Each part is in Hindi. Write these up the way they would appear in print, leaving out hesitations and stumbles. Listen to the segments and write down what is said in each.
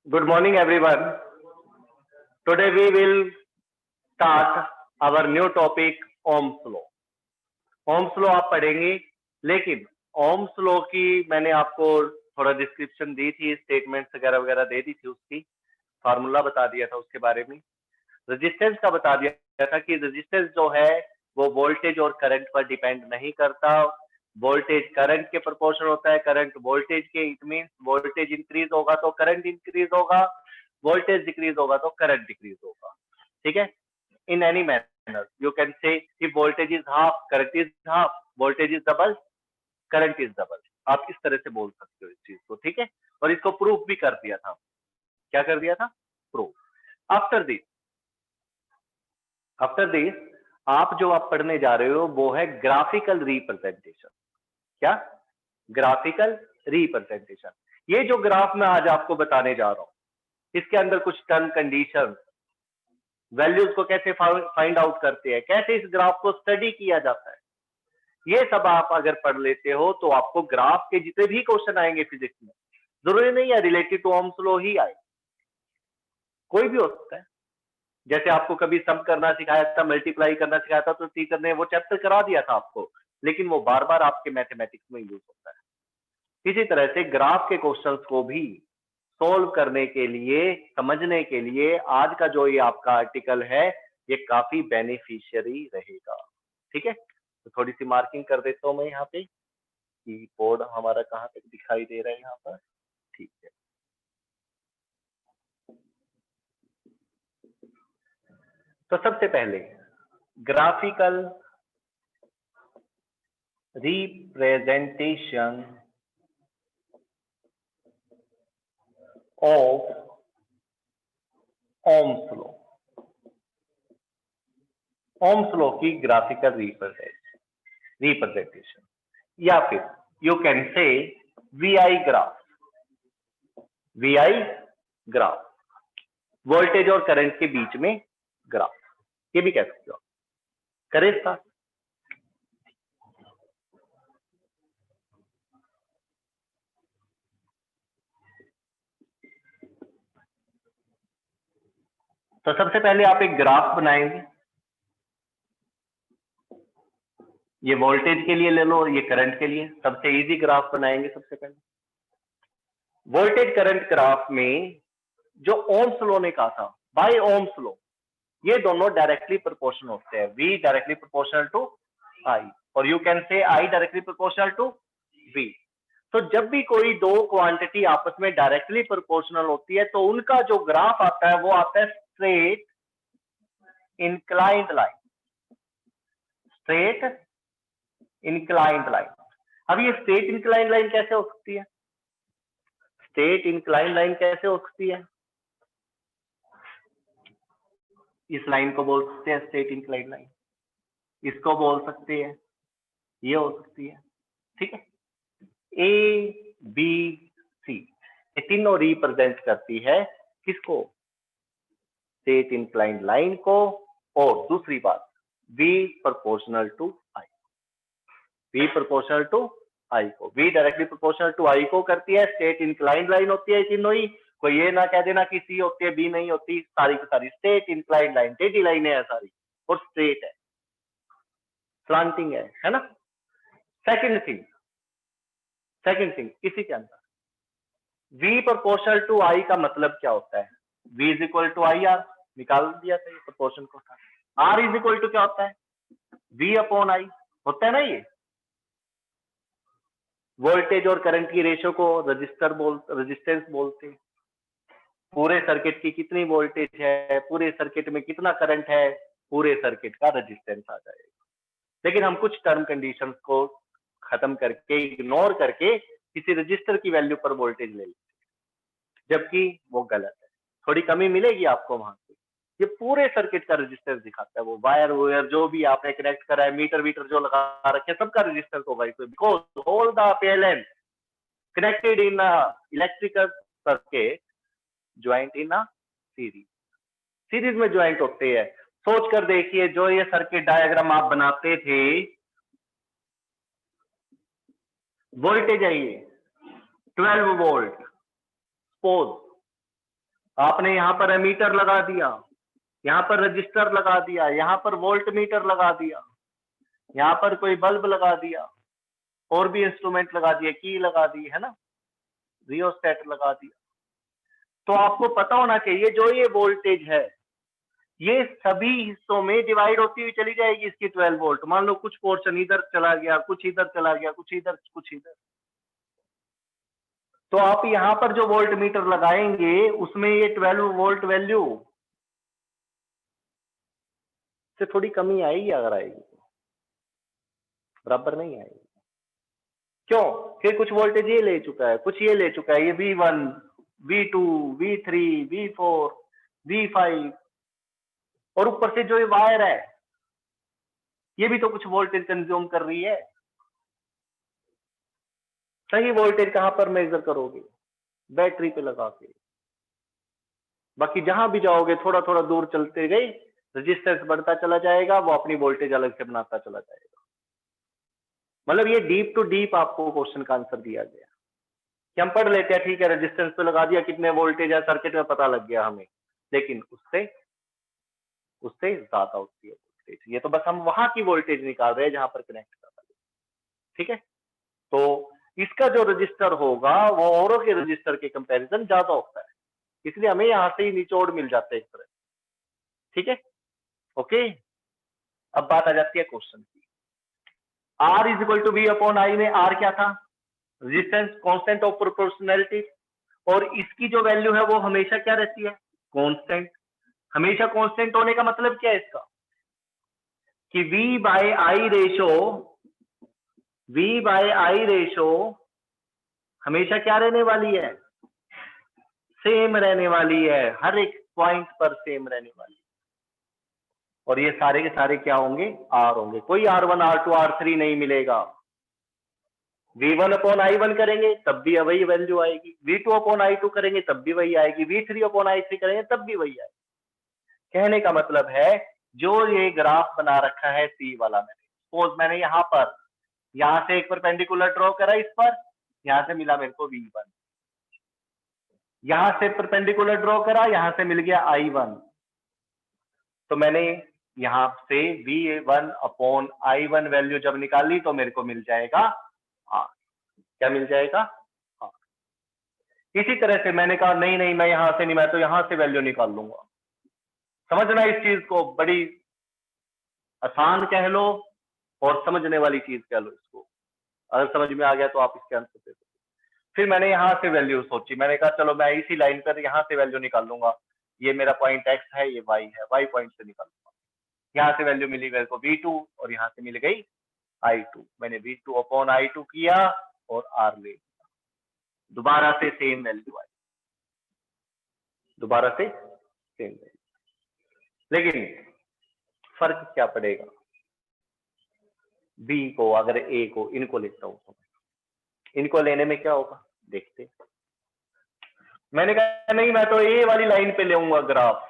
Good morning, everyone. Today we will start our new topic, Ohm's law. Ohm's law आप पढ़ेंगे, लेकिन Ohm's law की मैंने आपको थोड़ा डिस्क्रिप्शन दी थी, स्टेटमेंट्स वगैरह वगैरह दे दी थी, उसकी फार्मूला बता दिया था उसके बारे में। रेजिस्टेंस का बता दिया था कि रेजिस्टेंस जो है वो वोल्टेज और करंट पर डिपेंड नहीं करता। वोल्टेज करंट के प्रोपोर्शन होता है, करंट वोल्टेज के। इट मींस वोल्टेज इंक्रीज होगा तो करंट इंक्रीज होगा, वोल्टेज डिक्रीज होगा तो करंट डिक्रीज होगा। ठीक है, in any manner you can से if voltage is half current is half, voltage is double current is double. आप इस तरह से बोल सकते हो इस चीज को। ठीक है, और इसको प्रूफ भी कर दिया था। क्या कर दिया था? प्रूफ। आफ्टर दिस आप जो आप पढ़ने जा रहे हो वो है ग्राफिकल रिप्रेजेंटेशन। क्या? Graphical representation. ये जो ग्राफ मैं आज आपको बताने जा रहा हूं, इसके अंदर कुछ टर्म कंडीशन, वैल्यूज को कैसे फाइंड आउट करते हैं, कैसे इस ग्राफ को स्टडी किया जाता है, ये सब आप अगर पढ़ लेते हो तो आपको ग्राफ के जितने भी क्वेश्चन आएंगे फिजिक्स में, जरूरी नहीं है रिलेटेड टू ओम्स लॉ ही आए, कोई भी हो सकता है। जैसे आपको कभी सम करना सिखाया था, मल्टीप्लाई करना सिखाया था, तो टीचर ने वो चैप्टर करा दिया था आपको, लेकिन वो बार बार आपके मैथमेटिक्स में यूज होता है। इसी तरह से ग्राफ के क्वेश्चंस को भी सोल्व करने के लिए, समझने के लिए आज का जो ये आपका आर्टिकल है ये काफी बेनिफिशियरी रहेगा। ठीक है, तो थोड़ी सी मार्किंग कर देता हूं मैं यहाँ पे कि बोर्ड हमारा कहाँ तक दिखाई दे रहा है यहाँ पर। ठीक है, तो सबसे पहले graphical representation of Ohm's law. Ohm's law की ग्राफिकल रिप्रेजेंटेशन, या फिर यू कैन से VI graph. VI graph, voltage और करंट के बीच में ग्राफ, ये भी कह सकते हो। करें स्टार्ट। तो सबसे पहले आप एक ग्राफ बनाएंगे, ये वोल्टेज के लिए ले लो, ये करंट के लिए। सबसे इजी ग्राफ बनाएंगे सबसे पहले। वोल्टेज करंट ग्राफ में जो ओम्स लॉ ने कहा था, बाय ओम्स लॉ, ये दोनों डायरेक्टली प्रोपोर्शनल होते हैं। V directly proportional to I, और you can say I directly proportional to V। तो जब भी कोई दो क्वांटिटी आपस में डायरेक्टली प्रोपोर्शनल होती है तो उनका जो ग्राफ आता है वो आता है straight inclined line. Straight inclined line. अब ये स्ट्रेट इंक्लाइंड लाइन कैसे हो सकती है? स्ट्रेट इंक्लाइंड लाइन कैसे हो सकती है? इस लाइन को बोल सकते हैं स्ट्रेट इंक्लाइंड लाइन, इसको बोल सकते हैं, ये हो सकती है। ठीक है, ए बी सी, ये तीनों रिप्रेजेंट करती है किसको? स्ट्रेट इंक्लाइंड लाइन को। और दूसरी बात, V proportional to I। V proportional to I को, V directly proportional to I को करती है। स्ट्रेट इंक्लाइंड लाइन होती है तीनों ही। कोई ये ना कह देना कि सी होती है बी नहीं होती, सारी की सारी स्ट्रेट इंक्लाइंड लाइन, टेढ़ी लाइन है सारी, और स्ट्रेट है, स्लांटिंग है ना। सेकंड थिंग इसी के अंदर V प्रोपोर्शनल टू I का मतलब क्या होता है? V is equal to I R, निकाल दिया था ये प्रोपोर्शन को। R इज इक्वल टू क्या होता है? V अपॉन I होता है ना। ये वोल्टेज और करंट की रेशियो को रेजिस्टेंस बोलते हैं। पूरे सर्किट की कितनी वोल्टेज है, पूरे सर्किट में कितना करंट है, पूरे सर्किट का रेजिस्टेंस आ जाएगा। लेकिन हम कुछ टर्म कंडीशंस को खत्म करके, इग्नोर करके किसी रजिस्टर की वैल्यू पर वोल्टेज ले लेते, जबकि वो गलत है। थोड़ी कमी मिलेगी आपको वहां से। ये पूरे सर्किट का रेजिस्टेंस दिखाता है, वो वायर जो भी आपने कनेक्ट करा है, मीटर जो लगा रखे हैं, सबका रेजिस्टेंस होगा इसमें, because all the PLN connected in a electrical circuit joint in a series में ज्वाइंट होते हैं। सोच कर देखिए, जो ये सर्किट डायग्राम आप बनाते थे, वोल्टेज है ये 12 वोल्ट, सपोज आपने यहाँ पर एमीटर लगा दिया, यहाँ पर रजिस्टर लगा दिया, यहाँ पर वोल्ट मीटर लगा दिया, यहाँ पर कोई बल्ब लगा दिया, और भी इंस्ट्रूमेंट लगा दिए, की लगा दी है ना, रियोस्टेट लगा दिया। तो आपको पता होना चाहिए जो ये वोल्टेज है ये सभी हिस्सों में डिवाइड होती हुई चली जाएगी इसकी 12 वोल्ट। मान लो कुछ पोर्शन इधर चला गया, कुछ इधर चला गया, कुछ इधर, कुछ इधर। तो आप यहां पर जो वोल्ट मीटर लगाएंगे उसमें ये 12 वोल्ट वैल्यू से थोड़ी कमी आएगी, अगर आएगी तो बराबर नहीं आएगी। क्यों? कि कुछ वोल्टेज ये ले चुका है, कुछ ये ले चुका है, ये V1, V2, V3, V4, V5, और ऊपर से जो ये वायर है ये भी तो कुछ वोल्टेज कंज्यूम कर रही है। सही वोल्टेज कहां पर मेजर करोगे? बैटरी पे लगा के। बाकी जहां भी जाओगे थोड़ा थोड़ा दूर चलते गए रेजिस्टेंस बढ़ता चला जाएगा, वो अपनी वोल्टेज अलग से बनाता चला जाएगा। मतलब ये डीप टू डीप आपको क्वेश्चन का आंसर दिया गया कि हम पढ़ लेते हैं, ठीक है रेजिस्टेंस पे लगा दिया, कितने वोल्टेज है सर्किट में पता लग गया हमें, लेकिन उससे ज्यादा होती है वोल्टेज। ये तो बस हम वहां की वोल्टेज निकाल रहे हैं जहां पर कनेक्ट कर रहे हैं, ठीक है। तो इसका जो रजिस्टर होगा वो औरों के रजिस्टर के कंपैरिजन ज्यादा होता है, इसलिए हमें यहां से ही निचोड़ मिल जाते हैं एक तरह, ठीक है। ओके, अब बात आ जाती है क्वेश्चन की। R is equal to V upon I में R क्या था? रेजिस्टेंस, कांस्टेंट ऑफ प्रोपोर्शनैलिटी, और इसकी जो वैल्यू है वो हमेशा क्या रहती है? कांस्टेंट। हमेशा कांस्टेंट होने का मतलब क्या है इसका? कि V बाय I रेशो हमेशा क्या रहने वाली है? सेम रहने वाली है, हर एक पॉइंट पर सेम रहने वाली है। और ये सारे के सारे क्या होंगे? R होंगे, कोई R1, R2, R3 नहीं मिलेगा। V1 अपॉन I1 करेंगे तब भी वही वैल्यू आएगी, V2 अपॉन I2 करेंगे तब भी वही आएगी, V3 अपॉन I3 करेंगे तब भी वही आएगी। कहने का मतलब है जो ये ग्राफ बना रखा है C वाला, सपोज मैंने यहां से एक परपेंडिकुलर ड्रॉ करा इस पर, यहां से मिला मेरे को V1, यहां से परपेंडिकुलर ड्रॉ करा, यहां से मिल गया I1, तो मैंने यहां से V1 अपॉन I1 वैल्यू जब निकाली तो मेरे को मिल जाएगा R। क्या मिल जाएगा? R। इसी तरह से मैंने कहा नहीं नहीं मैं यहां से नहीं, मैं तो यहां से वैल्यू निकाल लूंगा। समझना इस चीज को, बड़ी आसान कह लो और समझने वाली चीज कह लो इसको। अगर समझ में आ गया तो आप इसके आंसर दे दो। फिर मैंने यहां से वैल्यू सोची, मैंने कहा चलो मैं इसी लाइन पर यहां से वैल्यू निकाल लूंगा, ये मेरा पॉइंट एक्स है, ये वाई है, वाई पॉइंट से निकाल लूंगा। यहाँ से वैल्यू मिली मेरे को V2 और यहाँ से मिल गई I2, मैंने V2 अपॉन I2 किया और R ले लिया, दोबारा से सेम वैल्यू आई, दोबारा से सेम वैल्यू। लेकिन फर्क क्या पड़ेगा? B को अगर A को इनको लेता हूं तो इनको लेने में क्या होगा देखते। मैंने कहा नहीं मैं तो A वाली लाइन पे लेऊंगा ग्राफ।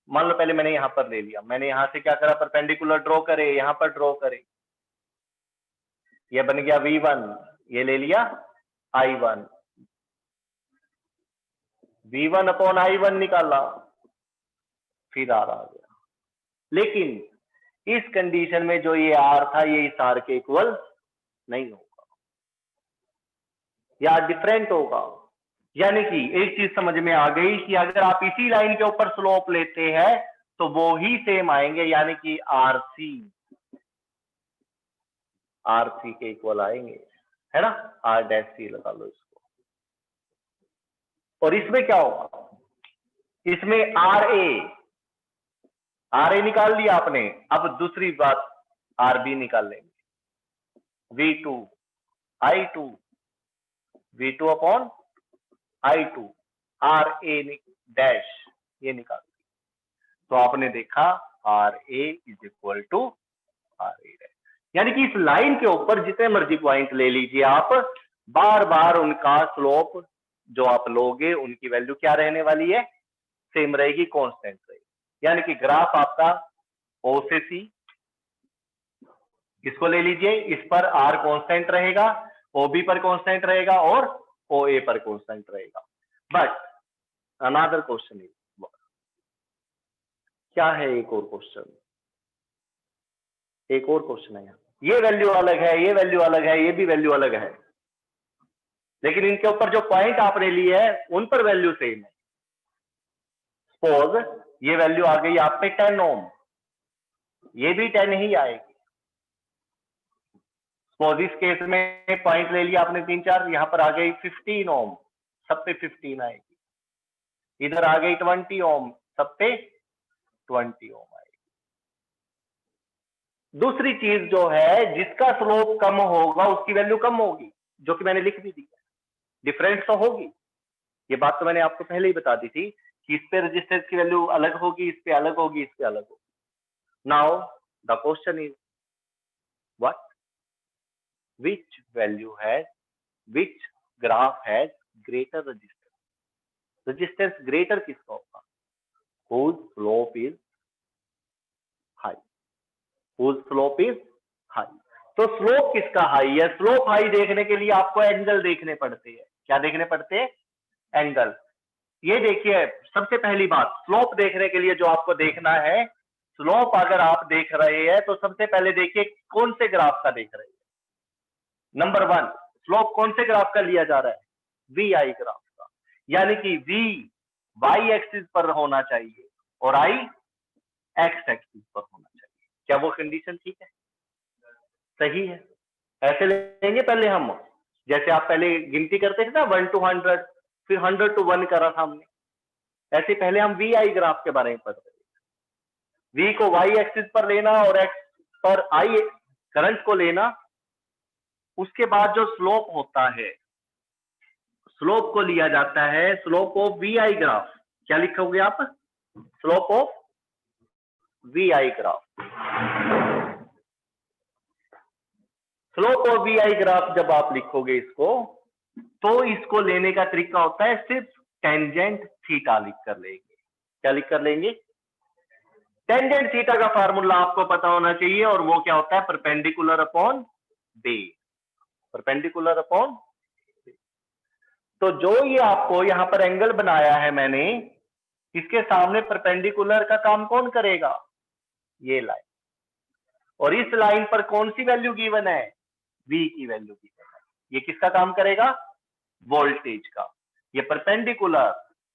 मान लो पहले मैंने यहां पर ले लिया, मैंने यहां से क्या करा, परपेंडिकुलर ड्रॉ करे, यहां पर ड्रॉ करे, ये बन गया V1, ये ले लिया I1, V1 अपॉन I1 निकाला, फिर R आ गया। लेकिन इस कंडीशन में जो ये R था ये इस R के इक्वल नहीं होगा या डिफरेंट होगा। यानी कि एक चीज समझ में आ गई कि अगर आप इसी लाइन के ऊपर स्लोप लेते हैं तो वो ही सेम आएंगे, यानी कि RC के इक्वल आएंगे, है ना। R डैश C लगा लो इसको। और इसमें क्या होगा? इसमें RA निकाल लिया आपने, अब दूसरी बात RB निकाल लेंगे, V2 I2, V2 upon I2, RA dash ये निकाल लिया। तो आपने देखा RA is equal to RA dash, यानी कि इस लाइन के ऊपर जितने मर्जी पॉइंट ले लीजिए आप, बार बार उनका स्लोप जो आप लोगे उनकी वैल्यू क्या रहने वाली है? सेम रहेगी, कांस्टेंट रहेगी। यानी कि ग्राफ आपका O से C, इसको ले लीजिए, इस पर R कांस्टेंट रहेगा, OB पर कांस्टेंट रहेगा और OA पर कांस्टेंट रहेगा। बट अनदर क्वेश्चन इज, क्या है एक और क्वेश्चन, एक और क्वेश्चन है यहाँ, ये वैल्यू अलग है, ये वैल्यू अलग है, ये भी वैल्यू अलग है, लेकिन इनके ऊपर जो पॉइंट आपने लिए है उन पर वैल्यू सेम है। सपोज ये वैल्यू आ गई आप पे 10 ओम, ये भी 10 ही आएगी। सपोज इस केस में पॉइंट ले लिया आपने 3-4, यहां पर आ गई 15 ओम, सब पे 15 आएगी। इधर आ गई 20 ओम, सब पे 20 ओम आएगी। दूसरी चीज जो है, जिसका स्लोप कम होगा उसकी वैल्यू कम होगी, जो कि मैंने लिख भी दी, डिफरेंस तो होगी। ये बात तो मैंने आपको पहले ही बता दी थी कि इस पे रेजिस्टेंस की वैल्यू अलग होगी, इस पे अलग होगी, इस पे अलग होगी। Now the question is what, which value has, which graph has greater resistance, resistance greater किसका होगा, whose slope is high, whose slope is high। तो स्लोप किसका हाई है, स्लोप हाई देखने के लिए आपको एंगल देखने पड़ते हैं। क्या देखने पड़ते हैं, एंगल। ये देखिए सबसे पहली बात, स्लोप देखने के लिए जो आपको देखना है, स्लोप अगर आप देख रहे हैं तो सबसे पहले देखिए कौन से ग्राफ का देख रहे हैं। नंबर 1, स्लोप कौन से ग्राफ का लिया जा रहा है, वी आई ग्राफ का, यानी कि वी वाई एक्सिस पर होना चाहिए और आई एक्स एक्सिस पर होना चाहिए। क्या वो कंडीशन ठीक है, सही है। ऐसे लेंगे पहले हम, जैसे आप पहले गिनती करते थे ना 1 to 100, फिर 100 to 1 करा था हमने, ऐसे पहले हम वी आई ग्राफ के बारे में पढ़ रहे हैं। वी को वाई एक्सिस पर लेना और एक्स पर आई करंट को लेना, उसके बाद जो स्लोप होता है, स्लोप को लिया जाता है slope of V I graph. क्या लिखोगे आप, slope of V I graph. Slope of V I graph जब आप लिखोगे इसको, तो इसको लेने का तरीका होता है सिर्फ टेंजेंट थीटा लिख कर लेंगे। क्या लिख कर लेंगे, टेंजेंट थीटा का फार्मूला आपको पता होना चाहिए, और वो क्या होता है, perpendicular upon base, perpendicular upon. तो जो ये आपको यहां पर एंगल बनाया है मैंने, इसके सामने परपेंडिकुलर का काम कौन करेगा, ये लाइन। और इस लाइन पर कौन सी वैल्यू गिवन है, V की वैल्यू गिवन है। ये किसका काम करेगा, वोल्टेज का। ये परपेंडिकुलर,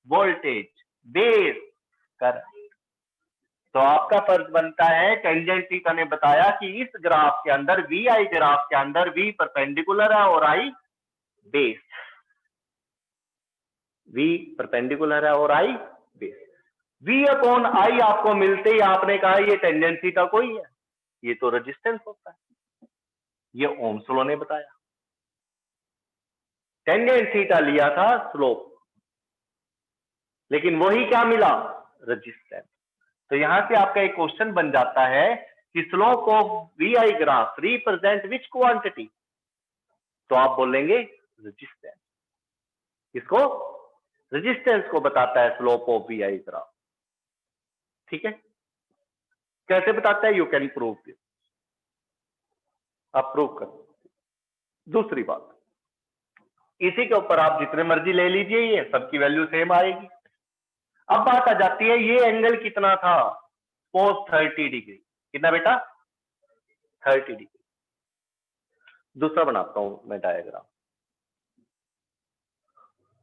वोल्टेज, बेस, करंट। तो आपका फर्ज बनता है, टेंजेंट थीटा ने बताया कि इस ग्राफ के अंदर, वी आई ग्राफ के अंदर V परपेंडिकुलर है और I बेस। V परपेंडिकुलर है और I base. V upon I आपको मिलते ही आपने कहा ये टेंजेंट थीटा कोई है, ये तो रेजिस्टेंस होता है। ये ओम्स लॉ ने बताया। टेंजेंट थीटा लिया था स्लोप, लेकिन वही क्या मिला, रेजिस्टेंस। तो यहां से आपका एक क्वेश्चन बन जाता है कि slope of V I graph represent which quantity, तो आप बोलेंगे रेजिस्टेंस। इसको रेजिस्टेंस को बताता है slope of V I graph. ठीक है, कैसे बताता है, यू कैन प्रूव दिस, आप प्रूव कर। दूसरी बात, इसी के ऊपर आप जितने मर्जी ले लीजिए, ये सबकी वैल्यू सेम आएगी। अब बात आ जाती है, ये एंगल कितना था, पोज 30 डिग्री। कितना बेटा, 30 डिग्री। दूसरा बनाता हूं मैं डायग्राम,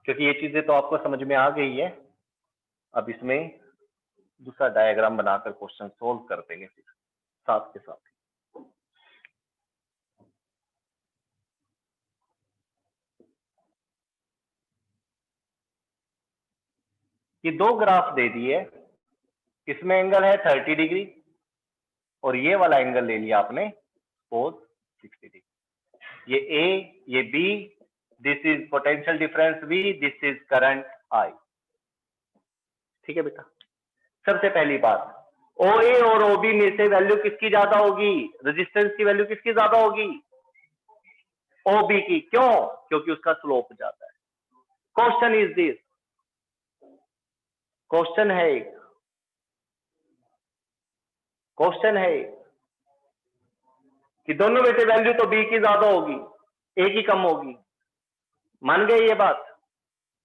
क्योंकि ये चीजें तो आपको समझ में आ गई है। अब इसमें दूसरा डायग्राम बनाकर क्वेश्चन सोल्व कर देंगे फिर साथ के साथ। ये दो ग्राफ दे दिए, इसमें एंगल है 30 डिग्री और ये वाला एंगल ले लिया आपने पोज 60 डिग्री। ये ए, ये B, this is potential difference V, this is current I। ठीक है बेटा, सबसे पहली बात, OA और OB में से वैल्यू किसकी ज्यादा होगी, रेजिस्टेंस की वैल्यू किसकी ज्यादा होगी, OB की। क्यों, क्योंकि उसका स्लोप ज्यादा है। क्वेश्चन इज दिस, क्वेश्चन है एक, क्वेश्चन है कि दोनों में से वैल्यू तो B की ज्यादा होगी, A की कम होगी। मान गए ये बात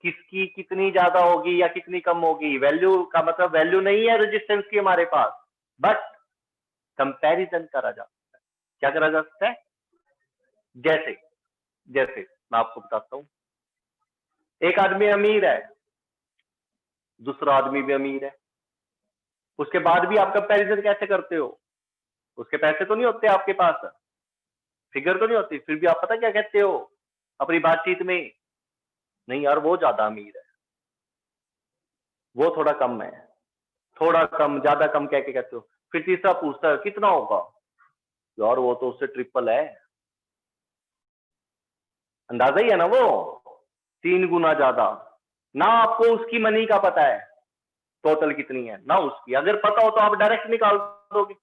किसकी कितनी ज्यादा होगी या कितनी कम होगी, वैल्यू का मतलब वैल्यू नहीं है रेजिस्टेंस की हमारे पास, बट कंपैरिजन करा जा सकता है। क्या करा जा सकता है? जैसे जैसे मैं आपको बताता हूं, एक आदमी अमीर है, दूसरा आदमी भी अमीर है, उसके बाद भी आप कंपैरिजन कैसे करते हो? उसके पैसे तो नहीं होते आपके पास, फिगर तो नहीं होती, फिर भी आप पता क्या कहते हो अपनी बातचीत में? नहीं यार वो ज्यादा अमीर है, वो थोड़ा कम है, थोड़ा कम ज्यादा कम कह के कहते हो। फिर तीसरा पूछता है कितना होगा, यार वो तो उससे ट्रिपल है। अंदाजा ही है ना, वो 3 गुना ज्यादा। ना आपको उसकी मनी का पता है टोटल कितनी है, ना उसकी। अगर पता हो तो आप डायरेक्ट निकाल दोगे।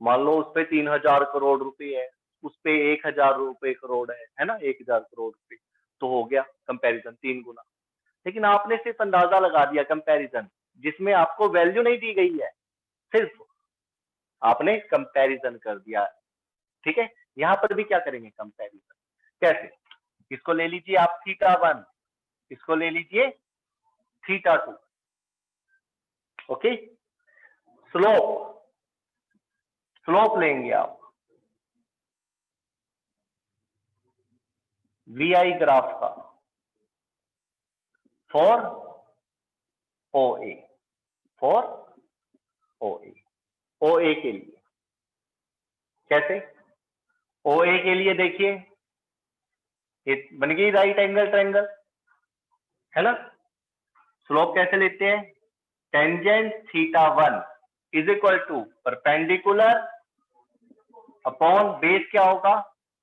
मान लो उस पे 3000 करोड़ रुपए है, उस पे 1000 रुपए करोड़ है ना, 1000 करोड़ रुपए, तो हो गया कंपैरिजन 3 गुना। लेकिन आपने सिर्फ अंदाजा लगा दिया कंपैरिजन, जिसमें आपको वैल्यू नहीं दी गई है, सिर्फ आपने कंपैरिजन कर दिया। ठीक है, यहां पर भी क्या करेंगे कंपैरिजन। कैसे? इसको ले लीजिए आप θ1, इसको ले लीजिए θ2। ओके, स्लोप स्लोप लेंगे आप VI ग्राफ का फॉर OA, फॉर OA के लिए। कैसे? OA के लिए देखिए, ये बन गई राइट एंगल ट्रायंगल, है ना। स्लोप कैसे लेते हैं? Tangent θ1 is equal to perpendicular upon base क्या होगा?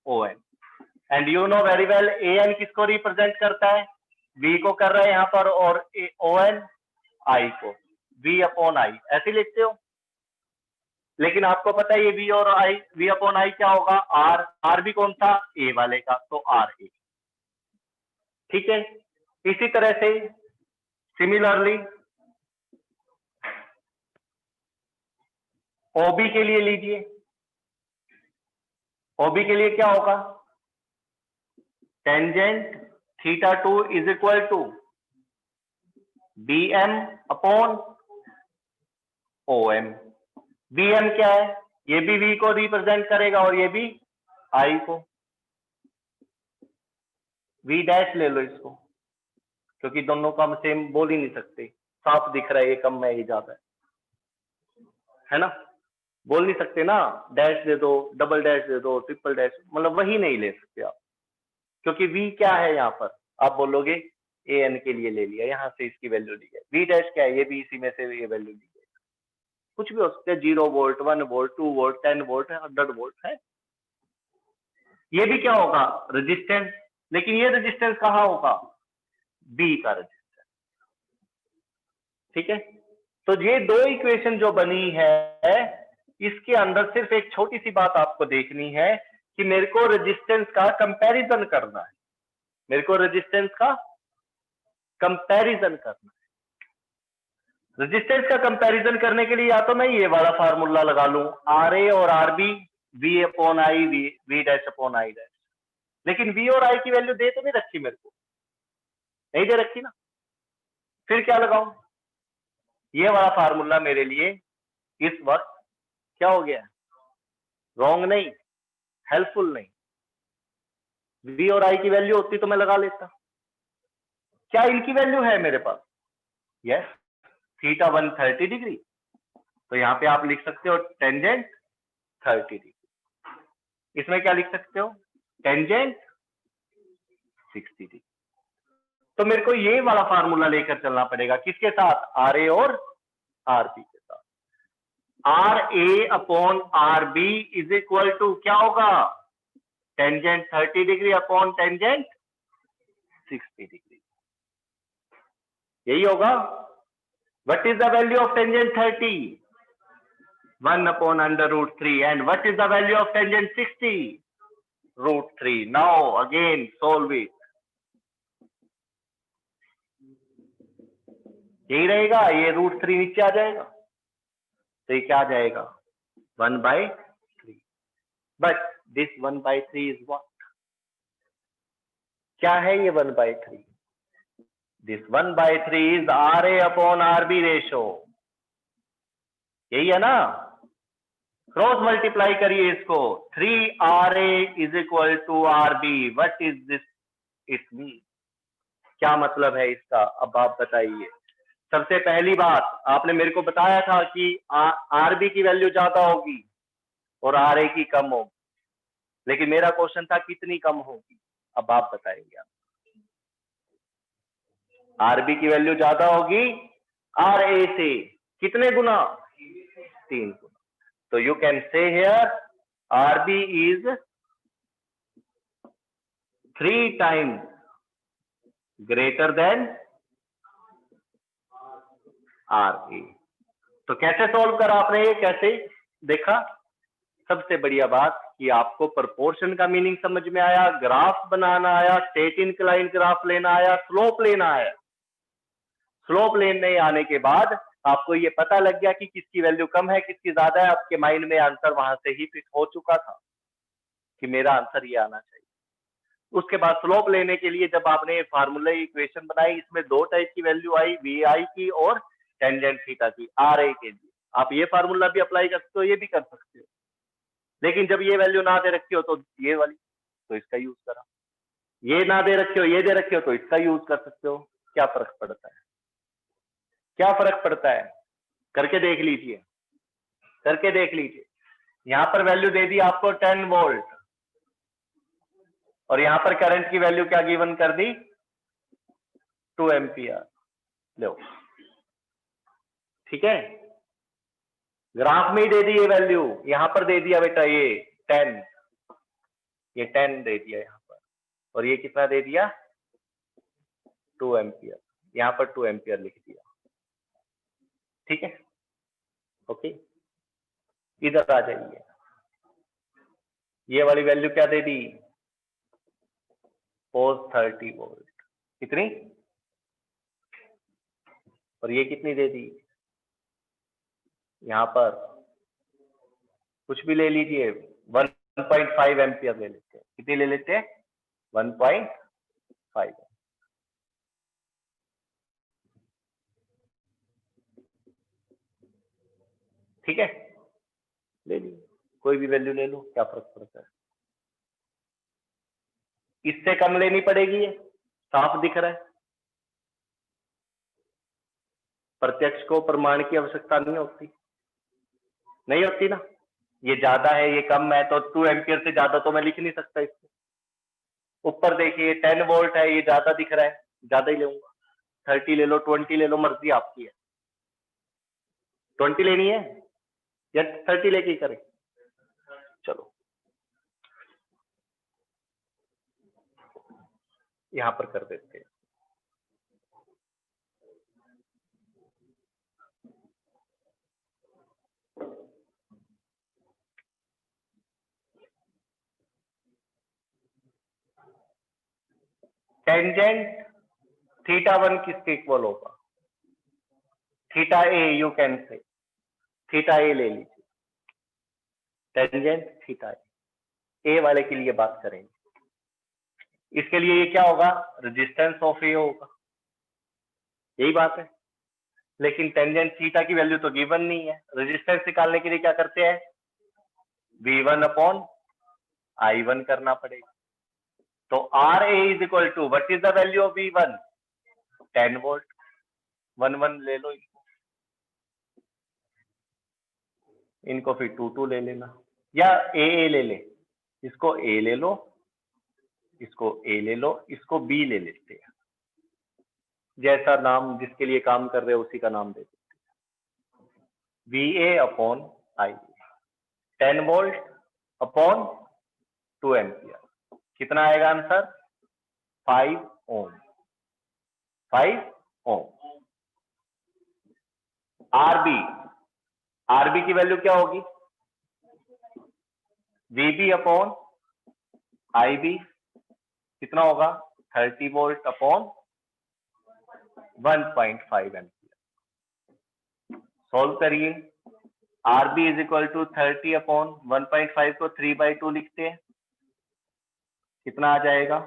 ON। And you know very well AN किसको रिप्रेजेंट करता है? V को कर रहे हैं यहां पर, और ON I को, V अपॉन I ऐसे लिखते हो। लेकिन आपको पता है ये V अपॉन I क्या होगा? R भी कौन था? A वाले का, तो RA। ठीक है, इसी तरह से सिमिलरली OB के लिए लीजिए। OB के लिए क्या होगा? Tangent θ2 is equal to BM upon OM। BM क्या है? ये भी V को रिप्रेजेंट करेगा और ये भी I को। V डैश ले लो इसको, क्योंकि दोनों का हम सेम बोल ही नहीं सकते। साफ दिख रहा है, ये कम है ये ज्यादा है ना, बोल नहीं सकते ना। डैश दे दो, डबल डैश दे दो, ट्रिपल डैश, मतलब वही नहीं ले सकते आप, क्योंकि V क्या है यहाँ पर? आप बोलोगे AN के लिए ले लिया, यहां से इसकी वैल्यू ली है। V डैश क्या है? ये भी इसी में से ये वैल्यू ली है। कुछ भी हो सकता है, 0 वोल्ट, 1 वोल्ट, 2 वोल्ट, 10 वोल्ट है, 100 वोल्ट है। ये भी क्या होगा? रेजिस्टेंस। लेकिन ये रेजिस्टेंस कहाँ होगा? B का रेजिस्टेंस। ठीक है, तो ये दो इक्वेशन जो बनी है, इसके अंदर सिर्फ एक छोटी सी बात आपको देखनी है कि मेरे को रेजिस्टेंस का कंपैरिजन करना है, मेरे को रेजिस्टेंस का कंपैरिजन करना है। रेजिस्टेंस का कंपैरिजन करने के लिए या तो मैं ये वाला फार्मूला लगा लूं, RA और RB V upon I, V dash upon I dash. लेकिन V और I की वैल्यू दे तो नहीं रखी मेरे को, नहीं दे रखी ना, फिर क्या लगाऊं? ये वाला फार्मूला मेरे लिए इस वक्त क्या हो गया? रॉन्ग नहीं, हेल्पफुल नहीं। V और I की वैल्यू होती तो मैं लगा लेता। क्या इनकी वैल्यू है मेरे पास? यस, θ1 30 डिग्री, तो यहां पे आप लिख सकते हो टेंजेंट 30 डिग्री। इसमें क्या लिख सकते हो? Tangent 60 degree. तो मेरे को ये वाला फार्मूला लेकर चलना पड़ेगा, किसके साथ? RA और RB के साथ। RA upon RB is equal to क्या होगा? Tangent 30 degree upon tangent 60 degree, यही होगा। What is the value of tangent 30? 1 upon under root 3. And what is the value of tangent 60? Root 3. Now again solve it. यही रहेगा, ये √3 नीचे आ जाएगा, तो ये क्या आ जाएगा? 1/3। But this 1/3 is what? क्या है ये 1/3? This 1/3 is RA upon RB ratio, यही है ना। क्रॉस मल्टीप्लाई करिए इसको, 3RA is equal to RB, what is this it mean, क्या मतलब है इसका, अब आप बताइए। सबसे पहली बात आपने मेरे को बताया था कि RB की वैल्यू ज्यादा होगी और RA की कम होगी, लेकिन मेरा क्वेश्चन था कितनी कम होगी, अब आप बताएंगे। RB की वैल्यू ज्यादा होगी RA से, कितने गुना, 3 गुना। तो यू कैन से here RB is 3 times greater than RA। तो कैसे सॉल्व करा आपने, ये कैसे देखा। सबसे बढ़िया बात कि आपको प्रोपोर्शन का मीनिंग समझ में आया, ग्राफ बनाना आया, स्ट्रेट इंक्लाइन ग्राफ लेना आया, स्लोप लेना आया। स्लोप लेने आने के बाद आपको ये पता लग गया कि किसकी वैल्यू कम है किसकी ज्यादा है, आपके माइंड में आंसर वहां से ही फिट हो चुका था कि मेरा आंसर ये आना चाहिए। उसके बाद स्लोप लेने के लिए जब आपने फार्मूला इक्वेशन बनाई, इसमें 2 टाइप की वैल्यू आई, VI की और टेंजेंट थीटा की, RA के लिए। आप ये फार्मूला भी अप्लाई कर सकते हो, ये भी कर सकते हो, लेकिन जब ये वैल्यू ना दे रखी हो तो ये वाली, तो इसका यूज करा। ये ना दे रखे हो, ये दे रखे हो, तो इसका यूज कर सकते हो। क्या फर्क पड़ता है, क्या फर्क पड़ता है, करके देख लीजिए, करके देख लीजिए। यहां पर वैल्यू दे दी आपको 10 वोल्ट और यहां पर करंट की वैल्यू क्या गिवन कर दी, 2 एम्पियर। लो, ठीक है, ग्राफ में ही दे दी ये वैल्यू, यहां पर दे दिया बेटा ये 10, ये 10 दे दिया यहां पर, और ये कितना दे दिया, 2 एम्पियर, यहां पर 2 एम्पियर लिख दिया। ठीक है, ओके, इधर आ जाइए, ये वाली वैल्यू क्या दे दी, cos 30 वोल्ट, कितनी, और ये कितनी दे दी, यहां पर कुछ भी ले लीजिए, 1.5 एम्पियर ले लेते हैं, कितनी ले लेते हैं, 1.5। ठीक है, ले लीजिए, कोई भी वैल्यू ले लो, क्या फर्क पड़ता है, इससे कम लेनी पड़ेगी, ये साफ दिख रहा है। प्रत्यक्ष को प्रमाण की आवश्यकता नहीं होती, नहीं होती ना, ये ज्यादा है ये कम है, तो 2 एम्पियर से ज्यादा तो मैं लिख नहीं सकता इसको। ऊपर देखिए 10 वोल्ट है, ये ज्यादा दिख रहा है, ज्यादा ही लूंगा, 30 ले लो, 20 ले लो, मर्जी आपकी है। 20 लेनी है या 30 लेके करें, चलो यहां पर कर देते हैं। टेंजेंट θ1 किसके इक्वल होगा, θA, यू कैन से θA ले लीजिए, टेंजेंट θA, ए वाले के लिए बात करेंगे, इसके लिए ये क्या होगा, रेजिस्टेंस ऑफ ए होगा, यही बात है। लेकिन टेंजेंट थीटा की वैल्यू तो गिवन नहीं है, रेजिस्टेंस निकालने के लिए क्या करते हैं, V1 अपॉन I1 करना पड़ेगा। तो RA is equal to, what is the value of V1, 10 volt, 1 ले लो इनको फिर 2 ले लेना, या ए ले ले, इसको A ले लो, इसको A ले लो, इसको B ले लेते हैं, जैसा नाम जिसके लिए काम कर रहे हो उसी का नाम दे देते हैं। VA upon I, 10 volt upon 2 ampere, कितना आएगा आंसर, 5 ओम, 5 ओम। RB की वैल्यू क्या होगी, VB अपॉन IB, कितना होगा, 30 वोल्ट अपॉन 1.5 एम्पियर। सॉल्व करिए, RB is equal to 30 upon 1.5 को 3/2 लिखते हैं, कितना आ जाएगा,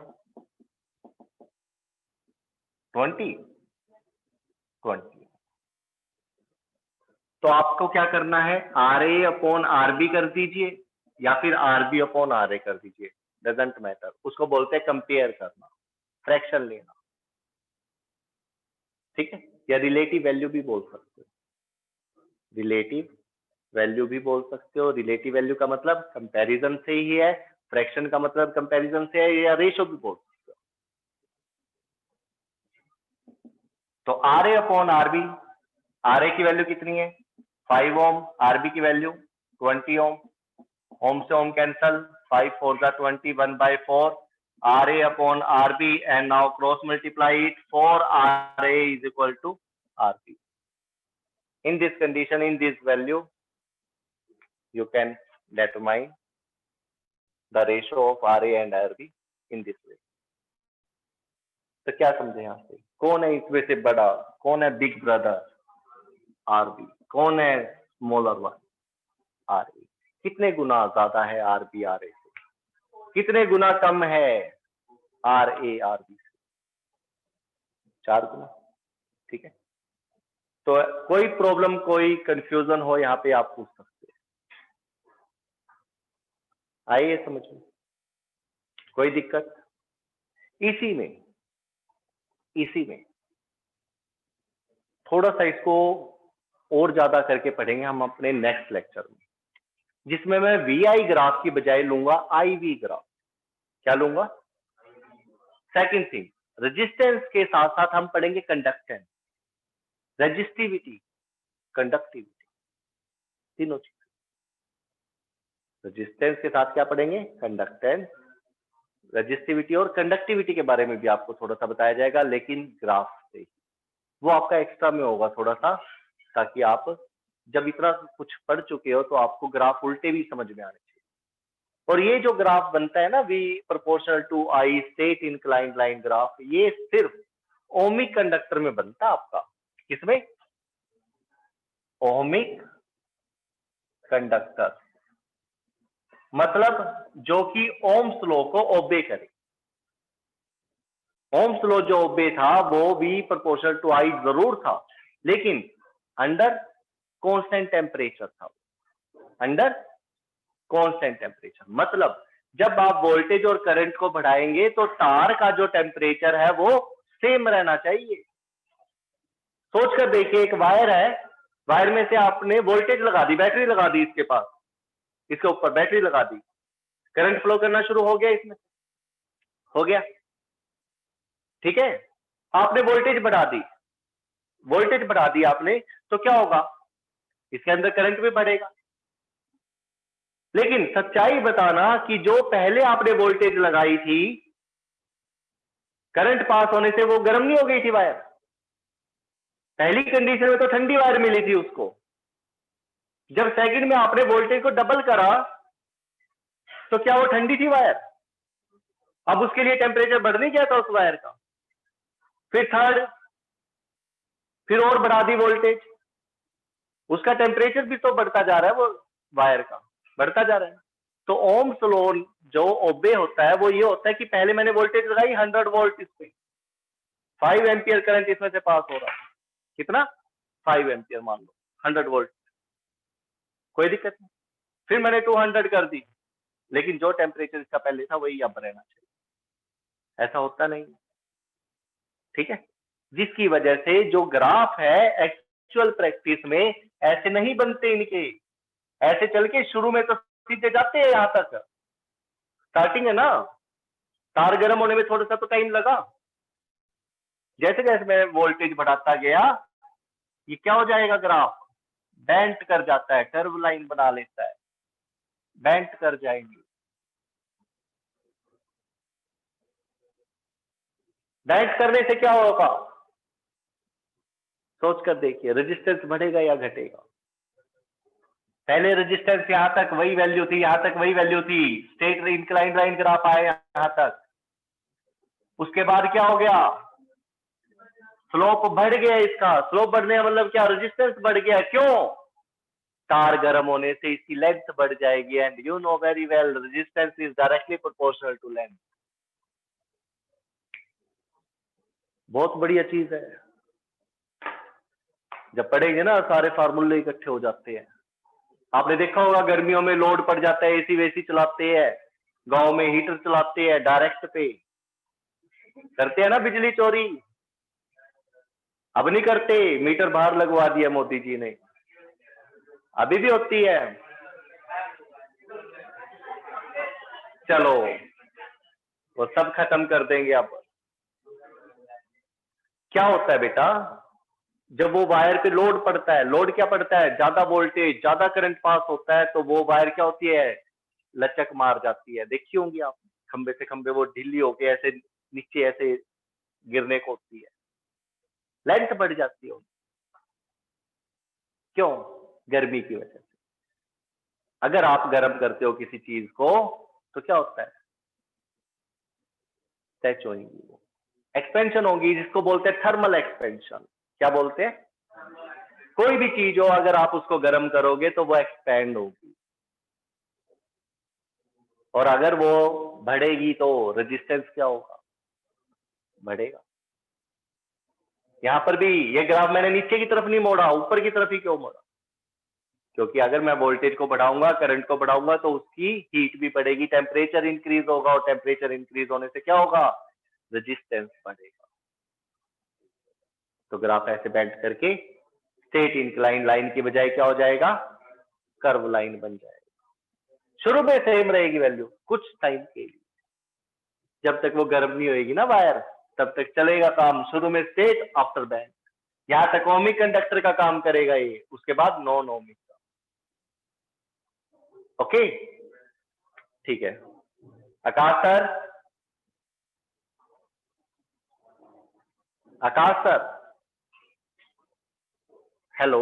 20 20। तो आपको क्या करना है, RA अपॉन RB कर दीजिए या फिर RB अपॉन RA कर दीजिए, डजंट मैटर। उसको बोलते हैं कंपेयर करना, फ्रैक्शन लेना, ठीक है, या रिलेटिव वैल्यू भी बोल सकते हो, रिलेटिव वैल्यू भी बोल सकते हो। रिलेटिव वैल्यू का मतलब कंपैरिजन से ही है, फ्रैक्शन का मतलब कंपैरिजन से है, या रेशो भी बोल सकते हो। तो RA अपॉन RB, RA की वैल्यू कितनी है 5 ओम, RB की वैल्यू 20 ओम, ओम से ओम कैंसल, 5 4 जा 20, 1/4 RA upon RB, and now cross multiply it for RA is equal to RB. In this condition, in this value, you can determine the ratio of RA and RB in this way. तो क्या समझे यहाँ से, कौन है इसमें से बड़ा, कौन है बिग ब्रदर RB, कौन है स्मॉलर वन RA, कितने गुना ज्यादा है RB RA से, कितने गुना कम है RA RB से, 4 गुना, ठीक है। तो कोई प्रॉब्लम, कोई कंफ्यूजन हो यहाँ पे आप पूछ सकते हैं, आइए समझ में, कोई दिक्कत। इसी में थोड़ा सा इसको और ज्यादा करके पढ़ेंगे हम अपने नेक्स्ट लेक्चर में, जिसमें मैं VI ग्राफ की बजाय लूंगा IV ग्राफ। क्या लूंगा? सेकंड थिंग, रेजिस्टेंस के साथ साथ हम पढ़ेंगे कंडक्टेंस, रेजिस्टिविटी, कंडक्टिविटी, तीनों चीज। रेजिस्टेंस के साथ क्या पढ़ेंगे? कंडक्टेंस, रेजिस्टिविटी और कंडक्टिविटी के बारे में भी आपको थोड़ा सा बताया जाएगा, लेकिन ग्राफ से ही। वो आपका एक्स्ट्रा में होगा थोड़ा सा, ताकि आप जब इतना कुछ पढ़ चुके हो तो आपको ग्राफ उल्टे भी समझ में आने चाहिए। और ये जो ग्राफ बनता है ना, V proportional to I straight inclined line graph, ये सिर्फ ओमिक कंडक्टर में बनता है आपका। किसमें? ओमिक कंडक्टर, मतलब जो कि ओम्स लॉ को ओबे करे। ओम्स लॉ जो ओबे था वो V प्रोपोर्शनल टू I जरूर था, लेकिन अंडर कांस्टेंट टेम्परेचर था, अंडर कांस्टेंट टेम्परेचर। मतलब जब आप वोल्टेज और करंट को बढ़ाएंगे तो तार का जो टेम्परेचर है वो सेम रहना चाहिए। सोच कर देखिए, एक वायर है, वायर में से आपने वोल्टेज लगा दी, बैटरी लगा दी इसके पास, इसके ऊपर बैटरी लगा दी, करंट फ्लो करना शुरू हो गया, इसमें हो गया, ठीक है। आपने वोल्टेज बढ़ा दी, वोल्टेज बढ़ा दी आपने, तो क्या होगा? इसके अंदर करंट भी बढ़ेगा। लेकिन सच्चाई बताना कि जो पहले आपने वोल्टेज लगाई थी, करंट पास होने से वो गर्म नहीं हो गई थी वायर? पहली कंडीशन में तो ठंडी वायर मिली थी उसको। जब सेकंड में आपने वोल्टेज को डबल करा तो क्या वो ठंडी थी वायर? अब उसके लिए टेम्परेचर बढ़ नहीं गया था उस वायर का? फिर थर्ड, फिर और बढ़ा दी वोल्टेज, उसका टेम्परेचर भी तो बढ़ता जा रहा है, वो वायर का बढ़ता जा रहा है। तो ओम्स लॉ जो ओबे होता है वो ये होता है कि पहले मैंने वोल्टेज लगाई 100 वोल्ट, इस पे 5 एम्पियर करंट इसमें से पास हो रहा है, कितना? 5 एम्पियर मान लो, 100 वोल्ट, कोई दिक्कत नहीं। फिर मैंने 200 कर दी, लेकिन जो टेम्परेचर इसका पहले था वही अब रहना चाहिए। ऐसा होता नहीं, ठीक है। जिसकी वजह से जो ग्राफ है एक्चुअल प्रैक्टिस में ऐसे नहीं बनते इनके, ऐसे चल के शुरू में तो सीधे जाते हैं यहां तक, स्टार्टिंग है ना, तार गर्म होने में थोड़ा सा तो टाइम लगा। जैसे जैसे मैं वोल्टेज बढ़ाता गया, ये क्या हो जाएगा? ग्राफ बेंट कर जाता है, कर्व लाइन बना लेता है, बेंट कर जाएंगे। बेंट करने से क्या होगा? सोच कर देखिए, रेजिस्टेंस बढ़ेगा या घटेगा? पहले रेजिस्टेंस यहां तक वही वैल्यू थी, यहां तक वही वैल्यू थी, स्ट्रेट इंक्लाइंड लाइन ग्राफ आया यहां तक। उसके बाद क्या हो गया? स्लोप बढ़ गया इसका। स्लोप बढ़ने का मतलब क्या? रेजिस्टेंस बढ़ गया। क्यों? तार गर्म होने से इसकी लेंथ बढ़ जाएगी, and you know very well resistance is directly proportional to length. बहुत बढ़िया चीज है। जब पढ़ेंगे ना सारे फार्मूले इकट्ठे हो जाते हैं। आपने देखा होगा गर्मियों में लोड पड़ जाता है, एसी वेसी चलाते हैं, गांव में हीटर चलाते हैं, डायरेक्ट पे करते हैं ना बिजली चोरी। अब नहीं करते, मीटर बाहर लगवा दिया मोदी जी ने, अभी भी होती है। चलो वो सब खत्म कर देंगे। अब क्या होता है बेटा, जब वो वायर पे लोड पड़ता है, लोड क्या पड़ता है, ज्यादा वोल्टेज, ज्यादा करंट पास होता है, तो वो वायर क्या होती है, लचक मार जाती है। देखी होंगी आप, खंबे से खंबे वो ढीली होके ऐसे नीचे ऐसे गिरने को होती है, लेंथ बढ़ जाती है। क्यों? गर्मी की वजह से। अगर आप गर्म करते हो किसी चीज को तो क्या होता है, टच होगी, वो एक्सपेंशन होगी, जिसको बोलते हैं थर्मल एक्सपेंशन। क्या बोलते हैं? कोई भी चीज हो अगर आप उसको गर्म करोगे तो वो एक्सपेंड होगी, और अगर वो बढ़ेगी तो रेजिस्टेंस क्या होगा, बढ़ेगा। यहां पर भी ये ग्राफ मैंने नीचे की तरफ नहीं मोड़ा, ऊपर की तरफ ही क्यों मोड़ा, क्योंकि अगर मैं वोल्टेज को बढ़ाऊंगा, करंट को बढ़ाऊंगा, तो उसकी हीट भी बढ़ेगी, टेम्परेचर इंक्रीज होगा, और टेम्परेचर इंक्रीज होने से क्या होगा, रेजिस्टेंस बढ़ेगा। तो ग्राफ ऐसे बेंड करके स्ट्रेट इंक्लाइन लाइन की बजाय क्या हो जाएगा, कर्व लाइन बन जाएगा। शुरू में सेम रहेगी वैल्यू कुछ टाइम के लिए, जब तक वो गर्म नहीं होगी ना वायर, तब तक चलेगा काम। शुरू में स्ट्रेट, आफ्टर बैंड, यहां तक ओमिक कंडक्टर का काम करेगा ये, उसके बाद नॉन ओमिक का। ओके, ठीक है। आकाश सर, आकाश सर, हेलो।